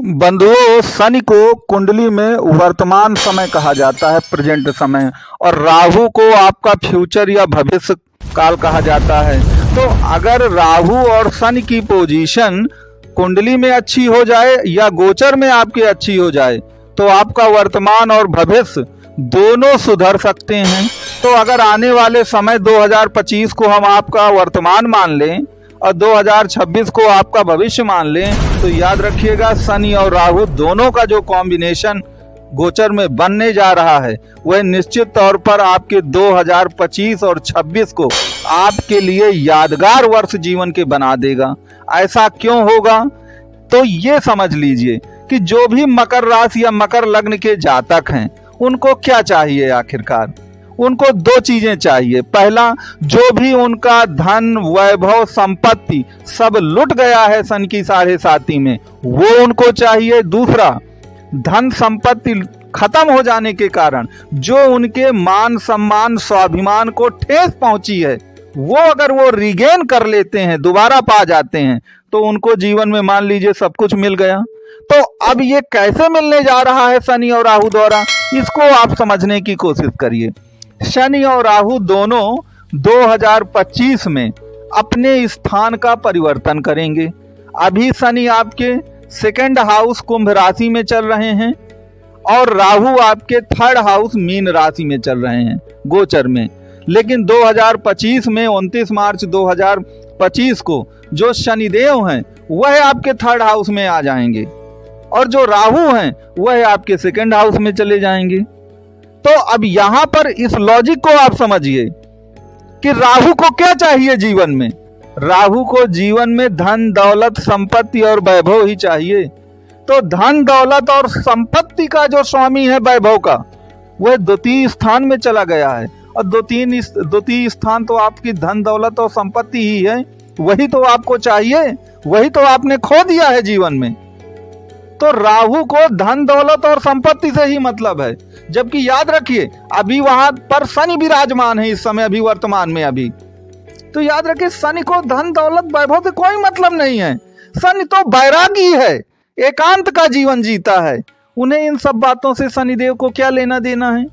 बंधुओं, शनि को कुंडली में वर्तमान समय कहा जाता है, प्रेजेंट समय, और राहु को आपका फ्यूचर या भविष्य काल कहा जाता है। तो अगर राहु और शनि की पोजीशन कुंडली में अच्छी हो जाए या गोचर में आपके अच्छी हो जाए तो आपका वर्तमान और भविष्य दोनों सुधर सकते हैं। तो अगर आने वाले समय 2025 को हम आपका वर्तमान मान लें और 2026 को आपका भविष्य मान लें तो याद रखिएगा, शनि और राहु दोनों का जो कॉम्बिनेशन गोचर में बनने जा रहा है वह निश्चित तौर पर आपके 2025 और 26 को आपके लिए यादगार वर्ष जीवन के बना देगा। ऐसा क्यों होगा? तो ये समझ लीजिए कि जो भी मकर राशि या मकर लग्न के जातक हैं उनको क्या चाहिए? आखिरकार उनको दो चीजें चाहिए। पहला, जो भी उनका धन, वैभव, संपत्ति सब लुट गया है सन की 7.5 में, वो उनको चाहिए। दूसरा, धन संपत्ति खत्म हो जाने के कारण जो उनके मान सम्मान, स्वाभिमान को ठेस पहुंची है, वो अगर वो रिगेन कर लेते हैं, दोबारा पा जाते हैं, तो उनको जीवन में मान लीजिए सब कुछ मिल गया। तो अब ये कैसे मिलने जा रहा है शनि और राहु द्वारा, इसको आप समझने की कोशिश करिए। शनि और राहु दोनों 2025 में अपने स्थान का परिवर्तन करेंगे। अभी शनि आपके सेकंड हाउस कुंभ राशि में चल रहे हैं और राहु आपके थर्ड हाउस मीन राशि में चल रहे हैं गोचर में। लेकिन 2025 में 29 मार्च 2025 को जो शनिदेव हैं वह आपके थर्ड हाउस में आ जाएंगे और जो राहु हैं वह आपके सेकंड हाउस में चले जाएंगे। तो अब यहां पर इस लॉजिक को आप समझिए कि राहु को क्या चाहिए जीवन में। राहु को जीवन में धन, दौलत, संपत्ति और वैभव ही चाहिए। तो धन, दौलत और संपत्ति का जो स्वामी है वैभव का, वह द्वितीय स्थान में चला गया है और द्वितीय स्थान तो आपकी धन, दौलत और संपत्ति ही है। वही तो आपको चाहिए, वही तो आपने खो दिया है जीवन में। तो राहु को धन, दौलत और संपत्ति से ही मतलब है, जबकि याद रखिए अभी वहां पर शनि विराजमान है इस समय, अभी वर्तमान में। अभी तो याद रखिए, शनि को धन, दौलत, वैभव से कोई मतलब नहीं है। शनि तो बैरागी है, एकांत का जीवन जीता है। उन्हें इन सब बातों से शनिदेव को क्या लेना देना है?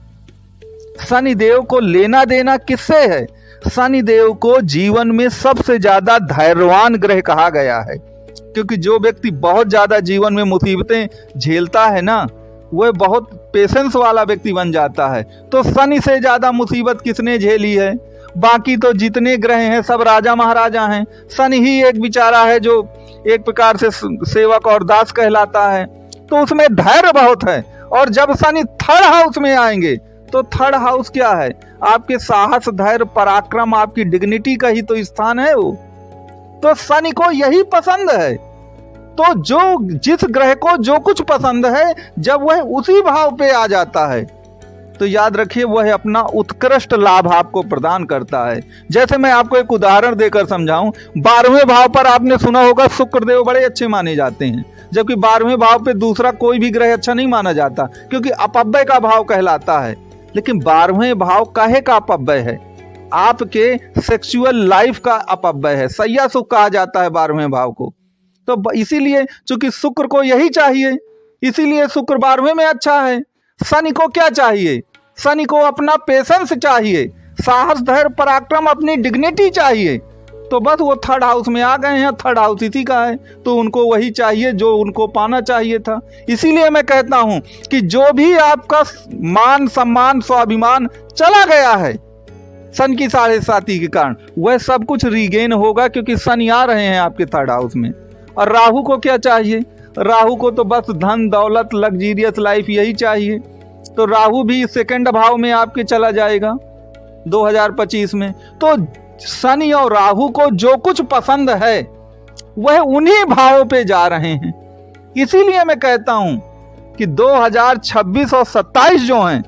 शनिदेव को लेना देना किससे है? शनिदेव को जीवन में सबसे ज्यादा धैर्यवान ग्रह कहा गया है, क्योंकि जो व्यक्ति बहुत ज्यादा जीवन में मुसीबतें झेलता है ना, वह बहुत पेशेंस वाला व्यक्ति बन जाता है। तो शनि से ज्यादा मुसीबत किसने झेली है? बाकी तो जितने ग्रह हैं सब राजा महाराजा हैं। शनि ही एक बेचारा है जो एक प्रकार से सेवक और दास कहलाता है। तो उसमें धैर्य बहुत है। और जब शनि थर्ड हाउस में आएंगे तो थर्ड हाउस क्या है? आपके साहस, धैर्य, पराक्रम, आपकी डिग्निटी का ही तो स्थान है वो। तो शनि को यही पसंद है। तो जिस ग्रह को जो कुछ पसंद है, जब वह उसी भाव पे आ जाता है तो याद रखिए वह अपना उत्कृष्ट लाभ आपको प्रदान करता है। जैसे मैं आपको एक उदाहरण देकर समझाऊं, 12वें भाव पर आपने सुना होगा शुक्रदेव बड़े अच्छे माने जाते हैं, जबकि 12वें भाव पे दूसरा कोई भी ग्रह अच्छा नहीं माना जाता, क्योंकि अपव्यय का भाव कहलाता है। लेकिन 12वें भाव काहे का अपव्यय है? आपके सेक्सुअल लाइफ का अपव्यय है। सैया सुख कहा जाता है 12वें भाव को। तो इसीलिए चूंकि शुक्र को यही चाहिए, इसीलिए शुक्र 12वें में अच्छा है। शनि को क्या चाहिए? शनि को अपना पेशेंस चाहिए, साहस, धैर्य, पराक्रम, अपनी डिग्निटी चाहिए। तो बस वो थर्ड हाउस में आ गए हैं, थर्ड हाउस इसी का है, तो उनको वही चाहिए जो उनको पाना चाहिए था। इसीलिए मैं कहता हूं कि जो भी आपका मान, सम्मान, स्वाभिमान चला गया है सन की 7.5 के कारण, वह सब कुछ रीगेन होगा, क्योंकि शनि आ रहे हैं आपके थर्ड हाउस में। और राहु को क्या चाहिए? राहु को तो बस धन, दौलत, लग्जीरियस लाइफ यही चाहिए। तो राहु भी सेकंड भाव में आपके चला जाएगा 2025 में। तो शनि और राहु को जो कुछ पसंद है वह उन्हीं भावों पे जा रहे हैं। इसीलिए मैं कहता हूं कि 2026 और 27 जो हैं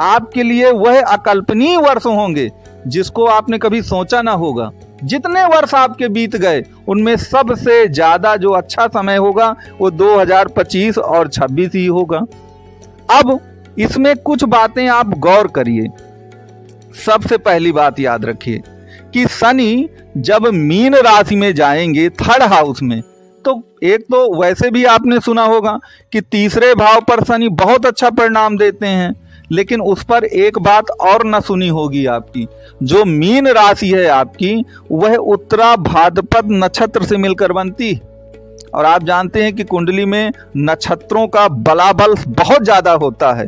आपके लिए वह अकल्पनीय वर्ष होंगे जिसको आपने कभी सोचा ना होगा। जितने वर्ष आपके बीत गए उनमें सबसे ज्यादा जो अच्छा समय होगा वो 2025 और 26 ही होगा। अब इसमें कुछ बातें आप गौर करिए। सबसे पहली बात याद रखिए कि शनि जब मीन राशि में जाएंगे थर्ड हाउस में, एक तो वैसे भी आपने सुना होगा कि तीसरे भाव पर शनि बहुत अच्छा परिणाम देते हैं, लेकिन उस पर एक बात और न सुनी होगी आपकी। जो मीन राशि है आपकी, वह उत्तरा भाद्रपद नक्षत्र से मिलकर बनती है। और आप जानते हैं कि कुंडली में नक्षत्रों का बलाबल बहुत ज्यादा होता है।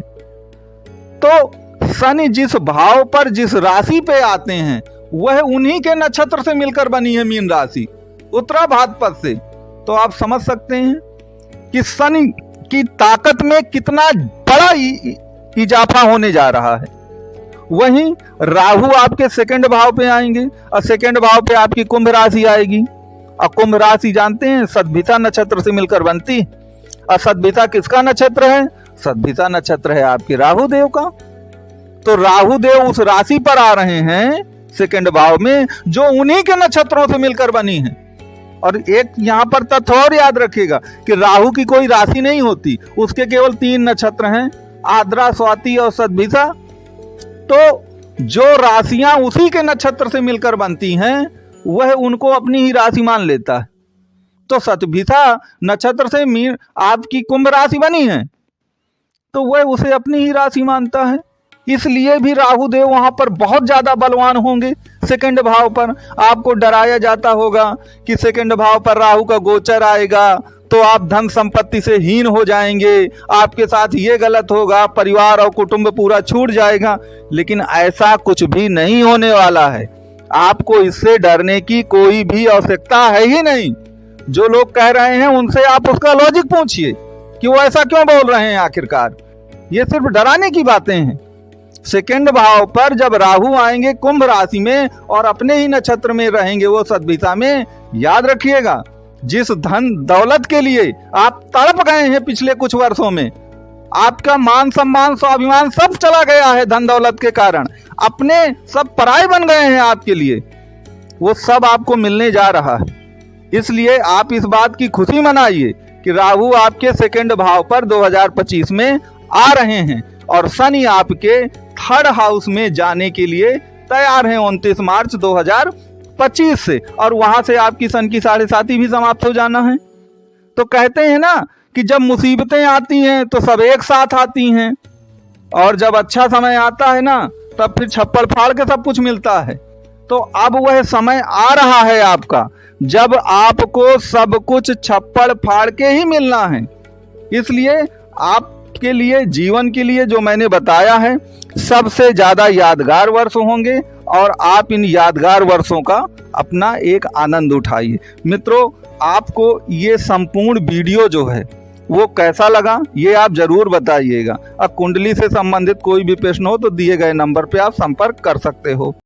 तो शनि जिस भाव पर, जिस राशि पे आते हैं, वह उन्हीं के नक्षत्र से मिलकर बनी है मीन राशि, उत्तरा भाद्रपद से। तो आप समझ सकते हैं कि शनि की ताकत में कितना बड़ा इजाफा होने जा रहा है। वहीं राहु आपके सेकंड भाव पे आएंगे और सेकंड भाव पे आपकी कुंभ राशि आएगी। और कुंभ राशि जानते हैं सद्भिषा नक्षत्र से मिलकर बनती। और सद्भिषा किसका नक्षत्र है? सद्भिषा नक्षत्र है आपके राहु देव का। तो राहु देव उस राशि पर आ रहे हैं सेकंड भाव में, जो उन्हीं के नक्षत्रों से मिलकर बनी है। और एक यहाँ पर तथ्य और याद रखिएगा कि राहु की कोई राशि नहीं होती, उसके केवल 3 नक्षत्र हैं, आद्रा, स्वाति और सद्भिषा। तो जो राशियां उसी के नक्षत्र से मिलकर बनती हैं, वह उनको अपनी ही राशि मान लेता है। तो सद्भिषा नक्षत्र से आपकी कुंभ राशि बनी है, तो वह उसे अपनी ही राशि मानता है। इसलिए भी राहु देव वहां पर बहुत ज्यादा बलवान होंगे। सेकंड भाव पर आपको डराया जाता होगा कि सेकंड भाव पर राहु का गोचर आएगा तो आप धन संपत्ति से हीन हो जाएंगे, आपके साथ ये गलत होगा, परिवार और कुटुंब पूरा छूट जाएगा। लेकिन ऐसा कुछ भी नहीं होने वाला है। आपको इससे डरने की कोई भी आवश्यकता है ही नहीं। जो लोग कह रहे हैं उनसे आप उसका लॉजिक पूछिए कि वो ऐसा क्यों बोल रहे हैं। आखिरकार ये सिर्फ डराने की बातें हैं। सेकंड भाव पर जब राहु आएंगे कुंभ राशि में और अपने ही नक्षत्र में रहेंगे वो सद्भिषा में, याद रखिएगा जिस धन दौलत के लिए आप तड़प गए हैं पिछले कुछ वर्षों में, आपका मान सम्मान स्वाभिमान सब चला गया है धन दौलत के कारण, अपने सब पराये बन गए हैं आपके लिए, वो सब आपको मिलने जा रहा है। इसलिए आप इस बात की खुशी मनाइए कि राहु आपके सेकंड भाव पर 2025 में आ रहे हैं और शनि आपके थर्ड हाउस में जाने के लिए तैयार हैं 29 मार्च 2025 से। और वहां से आपकी सन की 7.5 भी समाप्त हो जाना है। तो कहते हैं ना कि जब मुसीबतें आती हैं तो सब एक साथ आती हैं, और जब अच्छा समय आता है ना तब फिर छप्पड़ फाड़ के सब कुछ मिलता है। तो अब वह समय आ रहा है आपका जब आपको सब कुछ छप्पड़ फाड़ के ही मिलना है। इसलिए आपके लिए, जीवन के लिए जो मैंने बताया है, सबसे ज्यादा यादगार वर्ष होंगे और आप इन यादगार वर्षों का अपना एक आनंद उठाइए। मित्रों, आपको ये संपूर्ण वीडियो जो है वो कैसा लगा ये आप जरूर बताइएगा। अब कुंडली से संबंधित कोई भी प्रश्न हो तो दिए गए नंबर पे आप संपर्क कर सकते हो।